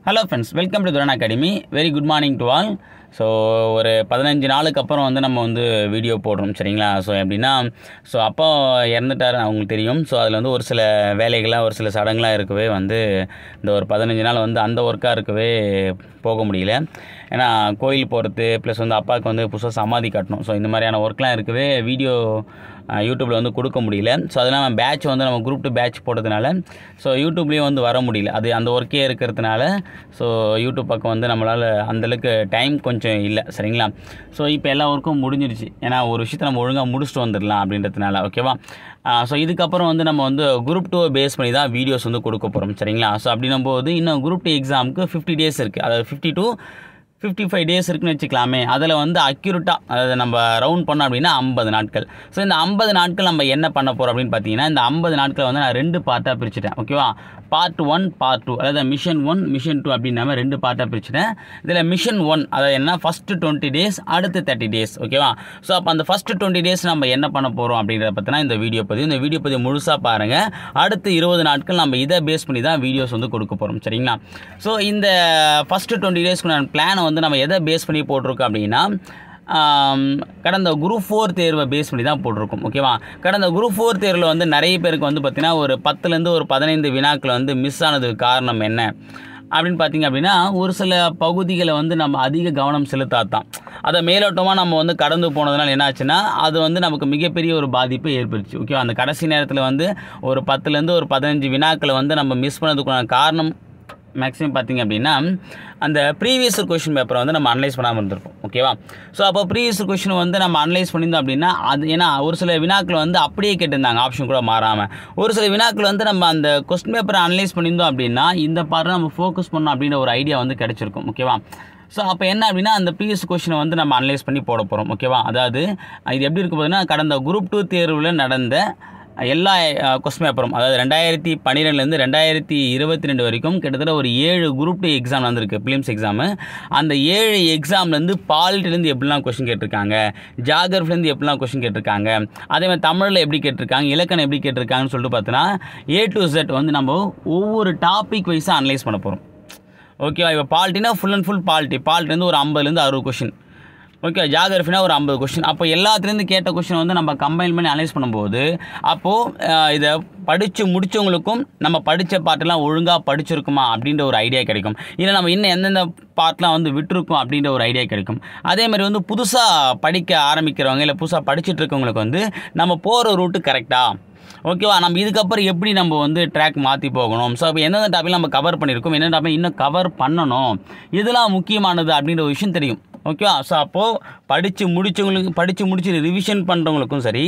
Hello friends, welcome to துரன் academy. Very good morning to all. So ஒரு 15 நாளுக்கு அப்புறம் நம்ம வீடியோ போடுறோம், சரிங்களா? ஸோ எப்படின்னா, அப்பா இறந்துட்டார், அவங்களுக்கு தெரியும். ஸோ அதில் ஒரு சில வேலைகள்லாம், ஒரு சில சடங்குலாம் இருக்கவே இந்த ஒரு 15 நாள் அந்த ஒர்க்காக இருக்கவே போக முடியல. ஏன்னா கோயில் போகிறது ப்ளஸ் அப்பாவுக்கு புதுசாக சமாதி கட்டணும். ஸோ இந்த மாதிரியான ஒர்க்லாம் இருக்கவே வீடியோ யூடியூப்பில் கொடுக்க முடியல. ஸோ அதெல்லாம் பேட்ச் நம்ம குரூப் 2 பேட்ச் போட்டதுனால ஸோ யூடியூப்லேயும் வர முடியல. அது அந்த ஒர்க்கே இருக்கிறதுனால ஸோ யூடியூப் பக்கம் நம்மளால் அந்தளவுக்கு டைம் கொஞ்சம் இல்லை, சரிங்களா? ஸோ இப்போ எல்லா ஒர்க்கும் முடிஞ்சிருச்சு. ஏன்னா ஒரு விஷயத்தை நம்ம ஒழுங்காக முடிச்சுட்டு வந்துடலாம் அப்படின்றதுனால, ஓகேவா? ஸோ இதுக்கப்புறம் நம்ம குரூப் 2 பேஸ் பண்ணி தான் வீடியோஸ் கொடுக்க போகிறோம், சரிங்களா? ஸோ அப்படின்னும் போது இன்னும் குரூப் 2 எக்ஸாமுக்கு 50 டேஸ் இருக்குது. அதாவது 50 to 55 டேஸ் இருக்குன்னு வச்சுக்கலாமே. அதில் அக்யூரேட்டாக, அதாவது நம்ம ரவுண்ட் பண்ணோம் அப்படின்னா 50 நாட்கள். ஸோ இந்த 50 நாட்கள் நம்ம என்ன பண்ண போகிறோம் அப்படின்னு பார்த்தீங்கன்னா, இந்த 50 நாட்களை நான் 2 பார்ட்டாக பிரிச்சுட்டேன், ஓகேவா? பார்ட் 1 பார்ட் 2, அதாவது மிஷன் 1 மிஷன் 2 அப்படின்னு 2 பார்ட்டாக பிரிச்சுட்டேன். இதில் மிஷன் 1 அதாவது என்ன, ஃபஸ்ட்டு 20 டேஸ், அடுத்து 30 டேஸ், ஓகேவா? ஸோ அப்போ அந்த ஃபஸ்ட்டு 20 டேஸ் நம்ம என்ன பண்ண போகிறோம் அப்படின்றத பற்றினா இந்த வீடியோ பதிவு முழுசாக பாருங்கள். அடுத்து 20 நாட்கள் நம்ம இதை பேஸ் பண்ணி தான் வீடியோஸ் கொடுக்க போகிறோம், சரிங்களா? ஸோ இந்த ஃபஸ்ட்டு 20 டேஸ்க்கு நான் பிளானை நம்ம எதை பேஸ் பண்ணி போட்டிருக்கோம் அப்படின்னா, கடந்த குரூப் 4 தேர்வை பேஸ் பண்ணி தான் போட்டிருக்கோம், ஓகேவா? கடந்த குரூப் 4 தேர்வில் நிறைய பேருக்கு பார்த்திங்கன்னா ஒரு 10லேருந்து ஒரு 15 வினாக்கள் மிஸ் ஆனதுக்கு காரணம் என்ன அப்படின்னு பார்த்தீங்க அப்படின்னா, ஒரு சில பகுதிகளை நம்ம அதிக கவனம் செலுத்தாதான், அதை மேலோட்டமாக நம்ம கடந்து போனதுனால என்ன ஆச்சுன்னா, அது நமக்கு மிகப்பெரிய ஒரு பாதிப்பை ஏற்படுச்சு, ஓகேவா? அந்த கடைசி நேரத்தில் ஒரு 10லேருந்து ஒரு 15 வினாக்களை நம்ம மிஸ் பண்ணதுக்கான காரணம் மேக்ஸிமம் பார்த்திங்க அப்படின்னா, அந்த ப்ரீவியஸ் கொஷின் பேப்பரை நம்ம அனலைஸ் பண்ணாமல் இருந்திருப்போம், ஓகேவா? ஸோ அப்போ ப்ரீவியஸ் கொஷின் நம்ம அனலைஸ் பண்ணியிருந்தோம் அப்படின்னா, அது ஏன்னா ஒரு சில வினாக்கள் அப்படியே கேட்டிருந்தாங்க, ஆப்ஷன் கூட மாறாமல். ஒரு சில வினாக்கள் நம்ம அந்த கொஸ்டின் பேப்பரை அனலைஸ் பண்ணியிருந்தோம் அப்படின்னா, இந்த பார்ட்டை நம்ம ஃபோக்கஸ் பண்ணோம் அப்படின்ற ஒரு ஐடியா கிடச்சிருக்கும், ஓகேவா? ஸோ அப்போ என்ன அப்படின்னா, அந்த ப்ரீவியஸ் கொஷினை நம்ம அனலைஸ் பண்ணி போட போகிறோம், ஓகேவா? அதாவது இது எப்படி இருக்க போகுதுன்னா, கடந்த குரூப் 2 தேர்வில் நடந்த எல்லா கொஸ்டின் பேப்பரும், அதாவது 2012லேருந்து 2022 வரைக்கும் கிட்டத்தட்ட ஒரு 7 குரூப் 2 எக்ஸாம் வந்திருக்கு, பிலிம்ஸ் எக்ஸாமு. அந்த 7 எக்ஸாம்லேருந்து பாலிட்டிலேருந்து எப்படிலாம் கொஸ்டின் கேட்டிருக்காங்க, ஜாகிரஃபிலேருந்து எப்படிலாம் கொஸ்டின் கேட்டிருக்காங்க, அதே மாதிரி தமிழில் எப்படி கேட்டிருக்காங்க, இலக்கணம் எப்படி கேட்டிருக்காங்கன்னு சொல்லிட்டு பார்த்தோன்னா A to Z நம்ம ஒவ்வொரு டாபிக் வைஸாக அனலைஸ் பண்ண போகிறோம், ஓகேவா? இப்போ பாலிட்டினா ஃபுல் அண்ட் ஃபுல் பாலிட்டிலேருந்து ஒரு 50லேருந்து 60 கொஸ்டின், ஓகே. ஜாகிரஃபினா ஒரு 50 கொஸ்டின். அப்போ எல்லாத்துலேருந்து கேட்ட கொஸ்டின் நம்ம கம்பைன் பண்ணி அனலைஸ் பண்ணும்போது, அப்போது இதை படித்து முடித்தவங்களுக்கும் நம்ம படித்த பாட்டெல்லாம் ஒழுங்காக படிச்சிருக்குமா அப்படின்ற ஒரு ஐடியா கிடைக்கும். இல்லை நம்ம இன்னும் எந்தெந்த பார்ட்லாம் விட்டுருக்கோம் அப்படின்ற ஒரு ஐடியா கிடைக்கும். அதே மாதிரி புதுசாக படிக்க ஆரம்பிக்கிறவங்க இல்லை புதுசாக படிச்சுட்டு இருக்கவங்களுக்கு நம்ம போகிற ரூட்டு கரெக்டாக, ஓகேவா? நம்ம இதுக்கப்புறம் எப்படி நம்ம ட்ராக் மாற்றி போகணும், ஸோ இப்போ எந்தெந்த டாபிக் நம்ம கவர் பண்ணியிருக்கோம், என்னென்ன டாபிக் இன்னும் கவர் பண்ணணும், இதெல்லாம் முக்கியமானது அப்படின்ற ஒரு விஷயம் தெரியும், ஓகேவா? ஸோ அப்போது படித்து முடிச்சு ரிவிஷன் பண்ணுறவங்களுக்கும் சரி,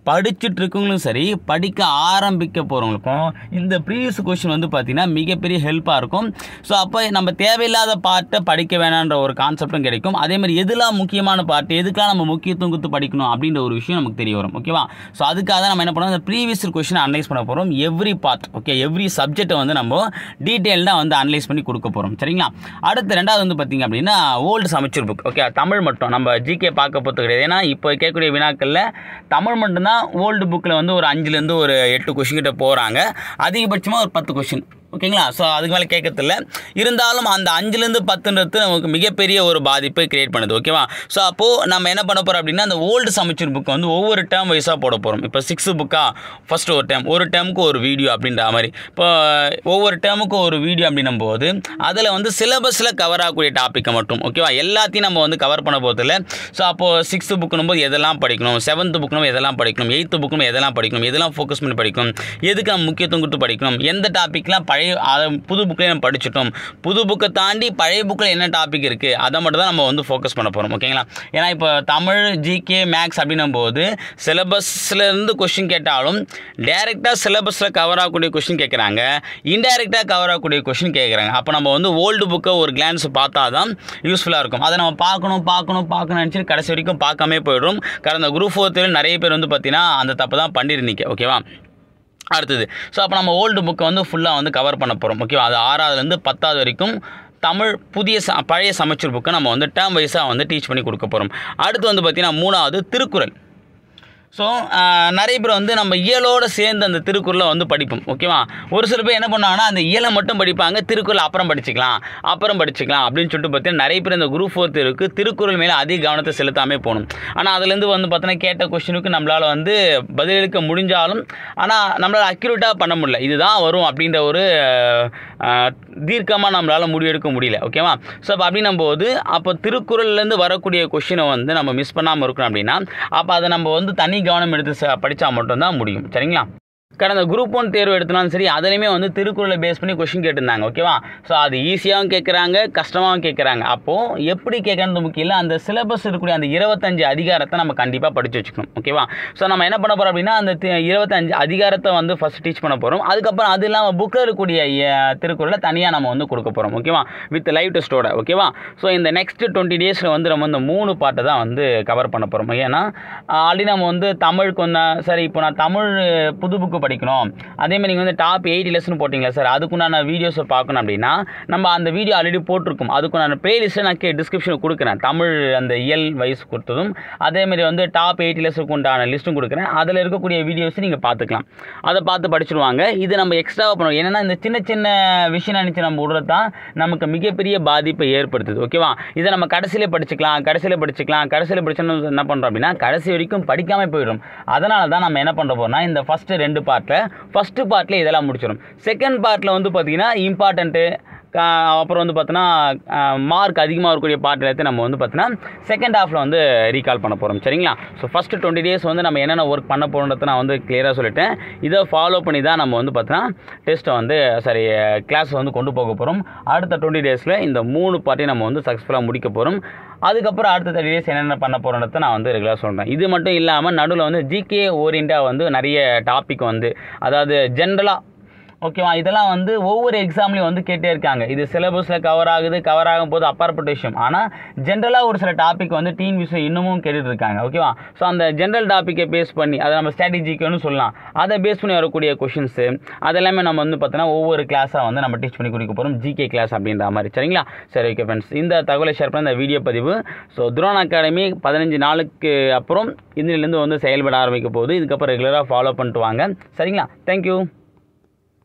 படிச்சுட்டு இருக்கவங்களுக்கும் சரி, படிக்க ஆரம்பிக்க போகிறவங்களுக்கும் இந்த ப்ரீவியஸ் கொஸ்டின் பார்த்திங்கன்னா மிகப்பெரிய ஹெல்ப்பாக இருக்கும். ஸோ அப்போ நம்ம தேவையில்லாத பார்ட்டை படிக்க வேணான்ற ஒரு கான்செப்டும் கிடைக்கும். அதேமாதிரி எதுலாம் முக்கியமான பார்ட்டு, எதுக்கெலாம் நம்ம முக்கியத்துவம் கொடுத்து படிக்கணும் அப்படின்ற ஒரு விஷயம் நமக்கு தெரிய வரும், ஓகேவா? ஸோ அதுக்காக தான் நம்ம என்ன பண்ணுவோம், இந்த ப்ரீவியஸ் கொஸ்டின் அனலைஸ் பண்ண போகிறோம். எவ்ரி பார்ட், ஓகே, எவ்ரி சப்ஜெக்டை நம்ம டீட்டெயில்டாக அனலைஸ் பண்ணி கொடுக்க போகிறோம், சரிங்களா? அடுத்து ரெண்டாவது பார்த்திங்க அப்படின்னா, ஓல்டு சமச்சீர் புக், ஓகே. தமிழ் மட்டும் நம்ம ஜிகே பார்க்க போகிறது கிடையாது. ஏன்னா இப்போ கேட்கக்கூடிய வினாக்களில் தமிழ் மட்டும்தான் ஓல்டு புக்கில் ஒரு 5லேருந்து ஒரு 8 கொஷின் கிட்ட போகிறாங்க, அதிகபட்சமாக ஒரு 10 கொஷின், ஓகேங்களா? ஸோ அதுக்கு மேலே கேட்கறதில்ல. இருந்தாலும் அந்த 5லேருந்து 10ன்றது நமக்கு மிகப்பெரிய ஒரு பாதிப்பை கிரியேட் பண்ணுது, ஓகேவா? ஸோ அப்போது நம்ம என்ன பண்ண போகிறோம் அப்படின்னா, அந்த ஓல்டு சமச்சீர் புக்கை ஒவ்வொரு டேர்ம் வைஸாக போட போகிறோம். இப்போ 6 புக்காக ஃபஸ்ட்டு ஒரு டேர்முக்கு ஒரு வீடியோ அப்படின்ற மாதிரி, இப்போ ஒவ்வொரு டேர்முக்கும் ஒரு வீடியோ அப்படின்னும் போது அதில் சிலபஸில் கவர் ஆகக்கூடிய டாப்பிக்கை மட்டும், ஓகேவா? எல்லாத்தையும் நம்ம கவர் பண்ண போகிறதில்ல. ஸோ அப்போது 6th புக்குனும் போது எதெல்லாம் படிக்கணும், 7th புக்குனும் எதெல்லாம் படிக்கணும், 8th புக்குனும் எதெல்லாம் படிக்கணும், எதெல்லாம் ஃபோக்கஸ் பண்ணி படிக்கணும், எதுக்கு நம்ம முக்கியத்துவம் கொடுத்து படிக்கணும், எந்த டாப்பிக்லாம் புது புக்கில் நம்ம படிச்சுட்டோம், புது புக்கை தாண்டி பழைய புக்கில் என்ன டாபிக் இருக்குது அதை மட்டும் தான் நம்ம ஃபோக்கஸ் பண்ண போகிறோம், ஓகேங்களா? ஏன்னா இப்போ தமிழ், ஜிகே, மேக்ஸ் அப்படின்னும் போது சிலபஸ்லேருந்து கொஸ்டின் கேட்டாலும் டைரெக்டாக சிலபஸில் கவர் ஆகக்கூடிய கொஸ்டின் கேட்குறாங்க, இன்டைரக்டாக கவர் ஆகக்கூடிய கொஸ்டின் கேட்குறாங்க. அப்போ நம்ம ஓல்டு புக்கை ஒரு கிளான்ஸ் பார்த்தா தான் யூஸ்ஃபுல்லாக இருக்கும். அதை நம்ம பார்க்கணும் நினச்சி கடைசி வரைக்கும் பார்க்காமே போய்டும். கடந்த குரூப் 4 நிறைய பேர் பார்த்தீங்கன்னா அந்த தப்பு தான் பண்ணியிருந்தீங்க, ஓகேவா? அடுத்தது, ஸோ அப்போ நம்ம ஓல்டு புக்கை ஃபுல்லாக கவர் பண்ண போகிறோம், ஓகேவா? அது 6வதுலேருந்து 10வது வரைக்கும் தமிழ் பழைய சமச்சீர் புக்கை நம்ம டேர்ம் வைஸாக டீச் பண்ணி கொடுக்க போகிறோம். அடுத்து பார்த்திங்கன்னா 3வது திருக்குறள். ஸோ நிறைய பேர் வந்து நம்ம இயலோடு சேர்ந்து அந்த திருக்குறளை வந்து படிப்போம். ஓகேவா? ஒரு சில பேர் என்ன பண்ணுவாங்கன்னா அந்த இயலை மட்டும் படிப்பாங்க, திருக்குறள் அப்புறம் படிச்சுக்கலாம் அப்படின்னு சொல்லிட்டு பார்த்தீங்கன்னா நிறைய பேர் இந்த குரூப் 4 தேர்வுக்கு திருக்குறள் மேலே அதிக கவனத்தை செலுத்தாமல் போகணும். ஆனால் அதுலேருந்து வந்து பார்த்தோன்னா கேட்ட கொஸ்டினுக்கு நம்மளால் வந்து பதிலளிக்க முடிஞ்சாலும் ஆனால் நம்மளால் அக்யூரேட்டாக பண்ண முடியல. இதுதான் வரும் அப்படின்ற ஒரு தீர்க்கமாக நம்மளால் முடிவெடுக்க முடியல. ஓகேவா? ஸோ அப்போ அப்படின்னும் போது அப்போ திருக்குறள்லேருந்து வரக்கூடிய கொஸ்டினை வந்து நம்ம மிஸ் பண்ணாமல் இருக்கணும். அப்படின்னா அப்போ அதை நம்ம வந்து தனி கவனம் எடுத்து படித்தா மட்டும்தான் முடியும். சரிங்களா? கடந்த குரூப் 1 தேர்வு எடுத்தாலும் சரி, அதுலேயுமே வந்து திருக்குறளை பேஸ் பண்ணி கொஸ்டின் கேட்டிருந்தாங்க. ஓகேவா? ஸோ அது ஈஸியாகவும் கேட்குறாங்க, கஷ்டமாகவும் கேட்குறாங்க. அப்போது எப்படி கேட்கறது முக்கியம் இல்லை, அந்த சிலபஸ் இருக்கக்கூடிய அந்த 25 அதிகாரத்தை நம்ம கண்டிப்பாக படித்து வச்சுக்கணும். ஓகேவா? ஸோ நம்ம என்ன பண்ண போகிறோம் அப்படின்னா அந்த 25 அதிகாரத்தை வந்து ஃபஸ்ட் டீச் பண்ண போகிறோம். அதுக்கப்புறம் அது இல்லாமல் புக்கில் இருக்கக்கூடிய திருக்குறளை தனியாக நம்ம வந்து கொடுக்க போகிறோம். ஓகேவா? வித் லைவ் டெஸ்ட்டோட. ஓகேவா? ஸோ இந்த நெக்ஸ்ட் 20 டேஸில் வந்து நம்ம இந்த 3 பார்ட்டை தான் வந்து கவர் பண்ண போகிறோம். ஏன்னா ஆல்ரெடி நம்ம வந்து தமிழுக்கு வந்து சரி இப்போ நான் தமிழ் புது புக்கு படிக்கணும், அதேமாதிரி நீங்கள் வந்து டாப் 80 லெசன் போட்டிங்களா சார், அதுக்குண்டான வீடியோஸை பார்க்கணும் அப்படின்னா நம்ம அந்த வீடியோ ஆல்ரெடி போட்டிருக்கோம். அதுக்குண்டான பிளேலிஸ்ட்டை நான் டிஸ்கிரிப்ஷனில் கொடுக்குறேன். தமிழ் அந்த இயல் வயசு கொடுத்ததும் அதேமாதிரி வந்து டாப் 80 லெசனுக்கு உண்டான லிஸ்ட்டும் கொடுக்குறேன். அதில் இருக்கக்கூடிய வீடியோஸை நீங்கள் பார்த்துக்கலாம். அதை பார்த்து படிச்சுடுவாங்க. இது நம்ம எக்ஸ்ட்ராவாக பண்ணுவோம். ஏன்னா இந்த சின்ன சின்ன விஷயம் நினச்சி நம்ம விடுறது தான் நமக்கு மிகப்பெரிய பாதிப்பை ஏற்படுத்துது. ஓகேவா? இதை நம்ம கடைசியில் படிச்சுக்கலாம் படிச்சோன்னு என்ன பண்ணுறோம் அப்படின்னா கடைசி வரைக்கும் படிக்காமல் போயிடும். அதனால தான் நம்ம என்ன பண்ணுற போகிறோம்னா இந்த ஃபஸ்ட்டு பார்ட்டில் இதெல்லாம் முடிச்சிடும். செகண்ட் பார்ட்டில் வந்து பார்த்திங்கன்னா இம்பார்ட்டண்ட்டு அப்புறம் வந்து பார்த்தோன்னா மார்க் அதிகமாக இருக்கக்கூடிய பார்ட் எல்லாத்தையும் நம்ம வந்து பார்த்தோன்னா செகண்ட் ஹாஃபில் வந்து ரீகால் பண்ண போகிறோம். சரிங்களா? ஸோ ஃபஸ்ட்டு 20 டேஸ் வந்து நம்ம என்னென்ன ஒர்க் பண்ண போகிறோன்றதை நான் வந்து கிளியராக சொல்லிட்டேன். இதை ஃபாலோ பண்ணி தான் நம்ம வந்து பார்த்தோன்னா டெஸ்ட்டை வந்து கிளாஸ் வந்து கொண்டு போக போகிறோம். அடுத்த 20 டேஸில் இந்த 3 பார்ட்டையும் நம்ம வந்து சக்ஸஸ்ஃபுல்லாக முடிக்க போகிறோம். அதுக்கப்புறம் அடுத்த 30 டேஸ் என்னென்ன பண்ண போகிறோன்றதை நான் வந்து ரெகுலராக சொல்கிறேன். இது மட்டும் இல்லாமல் நடுவில் வந்து ஜிகே ஓரியண்டாக வந்து நிறைய டாபிக் வந்து அதாவது ஜென்ரலாக ஓகேவா இதெல்லாம் வந்து ஒவ்வொரு எக்ஸாம்லேயும் வந்து கேட்டே இருக்காங்க. இது சிலபஸில் கவர் ஆகும் போது அப்பாற்பட்ட விஷயம். ஆனால் ஜென்ரலாக ஒரு சில டாபிக் வந்து டிஎன்பிஎஸ்சி இன்னமும் கேட்டுட்டு இருக்காங்க. ஓகேவா? ஸோ அந்த ஜென்ரல் டாப்பிக்கை பேஸ் பண்ணி அதை நம்ம ஸ்ட்ராட்டஜிக்குன்னு சொல்லலாம். அதை பேஸ் பண்ணி வரக்கூடிய கொஷின்ஸு அதெல்லாமே நம்ம வந்து பார்த்தோன்னா ஒவ்வொரு கிளாஸாக வந்து நம்ம டீச் பண்ணி கொடுக்க போகிறோம். ஜிகே கிளாஸ் அப்படின்ற மாதிரி. சரிங்களா? சரி, ஓகே ஃப்ரெண்ட்ஸ், இந்த தகவலை ஷேர் பண்ண இந்த வீடியோ பதிவு. ஸோ துரோன் அகாடமி 15 நாளுக்கு அப்புறம் இந்தியிலேருந்து வந்து செயல்பட ஆரம்பிக்க போகுது. இதுக்கப்புறம் ரெகுலராக ஃபாலோ பண்ணிட்டு வாங்க. சரிங்களா? தேங்க்யூ.